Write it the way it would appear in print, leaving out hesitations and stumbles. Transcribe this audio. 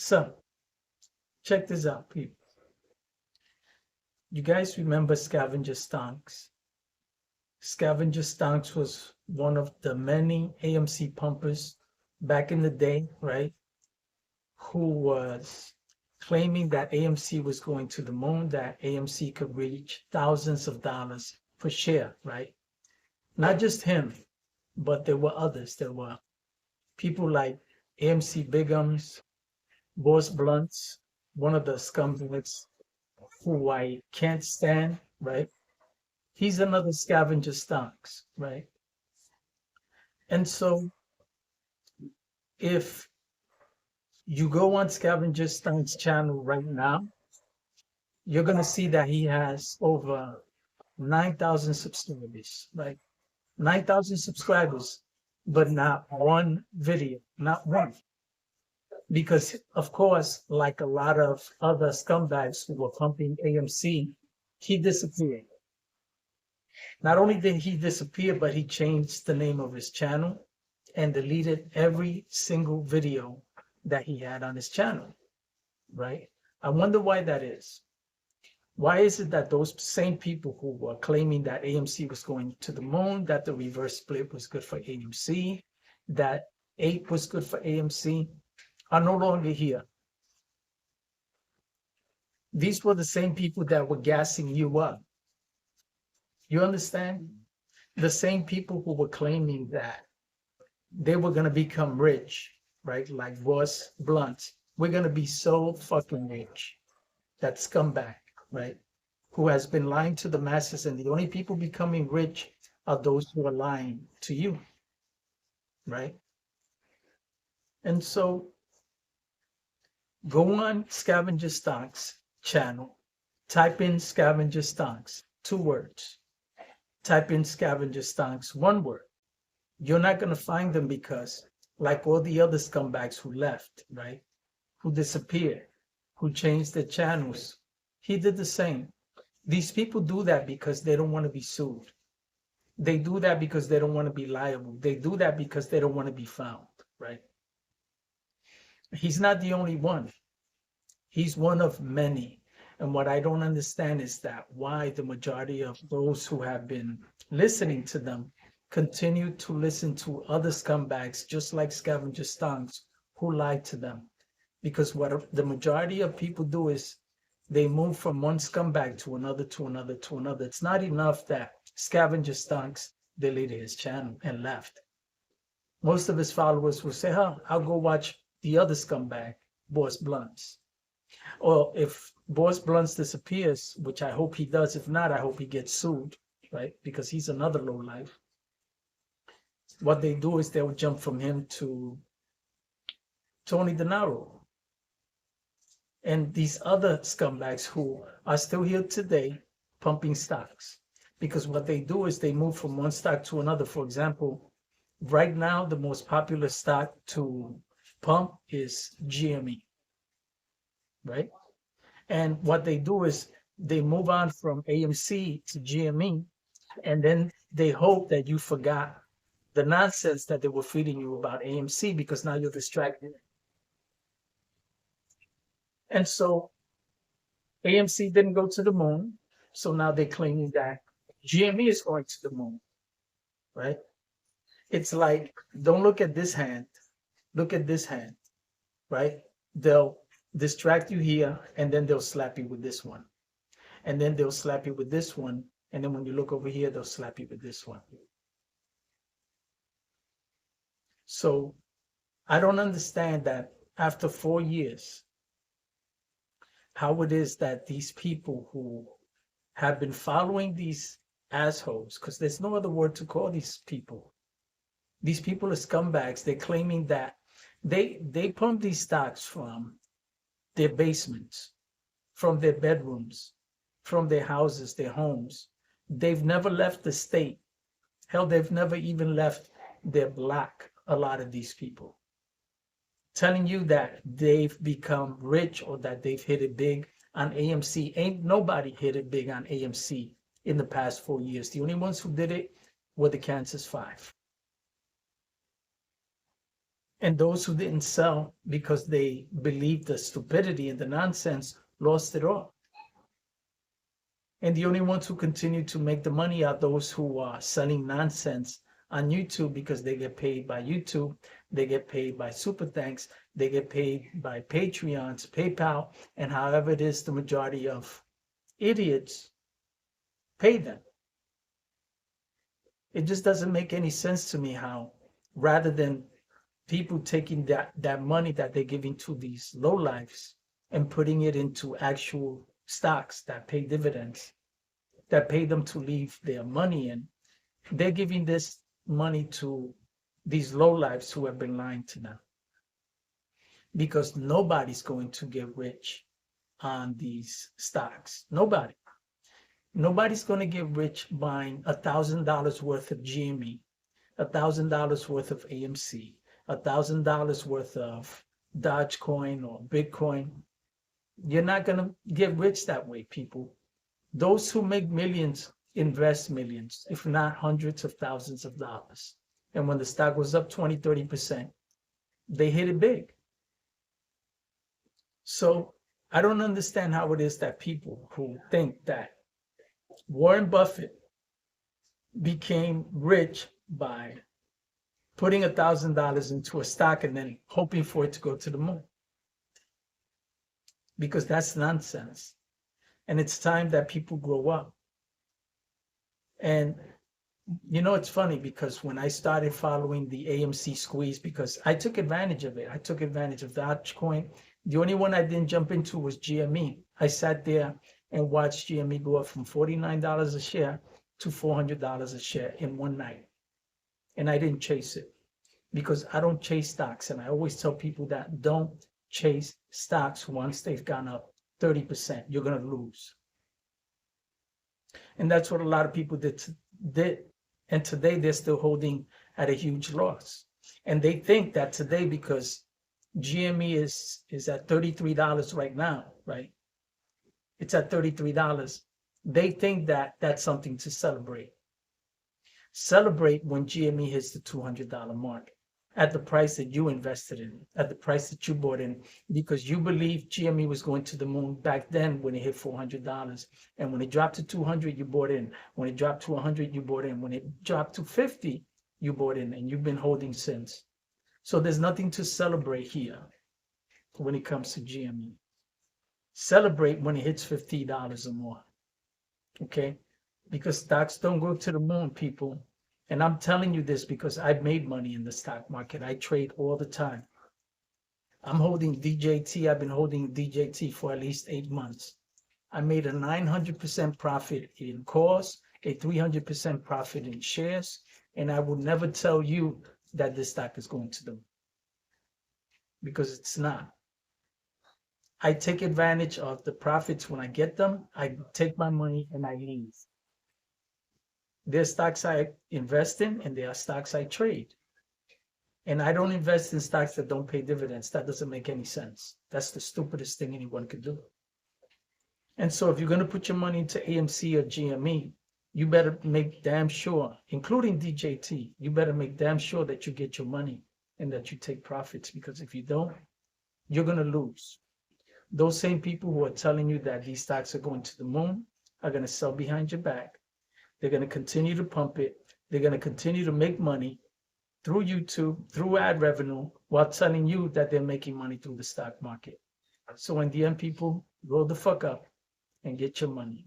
So, check this out, people. You guys remember scavenger stonks? Scavenger stonks was one of the many AMC pumpers back in the day, right? Who was claiming that AMC was going to the moon, that AMC could reach thousands of dollars per share, right? Not just him, but there were others. There were people like AMC Bigums, Boss Blunts, one of the scumbags who I can't stand, right? He's another scavenger stocks, right? And so if you go on Scavenger Stocks channel right now, you're gonna see that he has over 9,000 subscribers, right? 9,000 subscribers, but not one video, not one. Because of course, like a lot of other scumbags who were pumping AMC, he disappeared. Not only did he disappear, but he changed the name of his channel and deleted every single video that he had on his channel, right? I wonder why that is. Why is it that those same people who were claiming that AMC was going to the moon, that the reverse split was good for AMC, that APE was good for AMC, are no longer here? These were the same people that were gassing you up. You understand? The same people who were claiming that they were going to become rich, right? Like Ross Blunt. We're going to be so fucking rich. That scumbag, right? Who has been lying to the masses, and the only people becoming rich are those who are lying to you, right? And so go on Scavenger Stocks channel, type in Scavenger Stocks, 2 words. Type in Scavenger Stocks, 1 word. You're not going to find them because, like all the other scumbags who left, right? Who disappeared, who changed their channels, he did the same. These people do that because they don't want to be sued. They do that because they don't want to be liable. They do that because they don't want to be found, right? He's not the only one. He's one of many. And what I don't understand is that why the majority of those who have been listening to them continue to listen to other scumbags, just like Scavenger Stonks, who lied to them. Because what the majority of people do is they move from one scumbag to another, to another, to another. It's not enough that Scavenger Stonks deleted his channel and left. Most of his followers will say, I'll go watch the other scumbag, Boss Blunts. Or if Boss Blunts disappears, which I hope he does, if not, I hope he gets sued, right? Because he's another lowlife. What they do is they'll jump from him to Tony DeNaro. And these other scumbags who are still here today pumping stocks. Because what they do is they move from one stock to another. For example, right now, the most popular stock to pump is GME, right? And what they do is they move on from AMC to GME, and then they hope that you forgot the nonsense that they were feeding you about AMC because now you're distracted. And so AMC didn't go to the moon, so now they're claiming that GME is going to the moon, right? It's like, don't look at this hand, look at this hand, right? They'll distract you here, and then they'll slap you with this one. And then they'll slap you with this one, and then when you look over here, they'll slap you with this one. So I don't understand that after 4 years, how it is that these people who have been following these assholes, because there's no other word to call these people. These people are scumbags. They're claiming that they pump these stocks from their basements, from their bedrooms, from their houses, their homes. They've never left the state. Hell, they've never even left their block, a lot of these people. Telling you that they've become rich or that they've hit it big on AMC. Ain't nobody hit it big on AMC in the past 4 years. The only ones who did it were the Kansas Five. And those who didn't sell because they believed the stupidity and the nonsense lost it all. And the only ones who continue to make the money are those who are selling nonsense on YouTube because they get paid by YouTube, they get paid by Super Thanks, they get paid by Patreons, PayPal, and however it is the majority of idiots pay them. It just doesn't make any sense to me how, rather than people taking that money that they're giving to these lowlifes and putting it into actual stocks that pay dividends, that pay them to leave their money in, they're giving this money to these lowlifes who have been lying to them. Because nobody's going to get rich on these stocks. Nobody. Nobody's going to get rich buying $1,000 worth of Gme, $1,000 worth of AMC, $1,000 worth of Dogecoin or Bitcoin. You're not going to get rich that way, people. Those who make millions invest millions, if not hundreds of thousands of dollars. And when the stock was up 20, 30%, they hit it big. So I don't understand how it is that people who think that Warren Buffett became rich by putting $1,000 into a stock and then hoping for it to go to the moon. Because that's nonsense. And it's time that people grow up. And you know, it's funny because when I started following the AMC squeeze, because I took advantage of it. I took advantage of Dogecoin. The only one I didn't jump into was GME. I sat there and watched GME go up from $49 a share to $400 a share in one night. And I didn't chase it because I don't chase stocks. And I always tell people that don't chase stocks once they've gone up 30%. You're going to lose. And that's what a lot of people did. And today they're still holding at a huge loss. And they think that today, because GME is at $33 right now, right? It's at $33. They think that that's something to celebrate. Celebrate when GME hits the $200 mark at the price that you invested in, at the price that you bought in, because you believe GME was going to the moon back then when it hit $400. And when it dropped to 200, you bought in. When it dropped to 100, you bought in. When it dropped to 50, you bought in, and you've been holding since. So there's nothing to celebrate here when it comes to GME. Celebrate when it hits $50 or more, okay? Because stocks don't go to the moon, people. And I'm telling you this because I've made money in the stock market. I trade all the time. I'm holding DJT. I've been holding DJT for at least 8 months. I made a 900% profit in calls, a 300% profit in shares, and I will never tell you that this stock is going to the moon because it's not. I take advantage of the profits when I get them. I take my money and I leave. There are stocks I invest in and there are stocks I trade. And I don't invest in stocks that don't pay dividends. That doesn't make any sense. That's the stupidest thing anyone could do. And so if you're going to put your money into AMC or GME, you better make damn sure, including DJT, you better make damn sure that you get your money and that you take profits, because if you don't, you're going to lose. Those same people who are telling you that these stocks are going to the moon are going to sell behind your back. They're going to continue to pump it. They're going to continue to make money through YouTube, through ad revenue, while telling you that they're making money through the stock market. So in the end, people, grow the fuck up and get your money.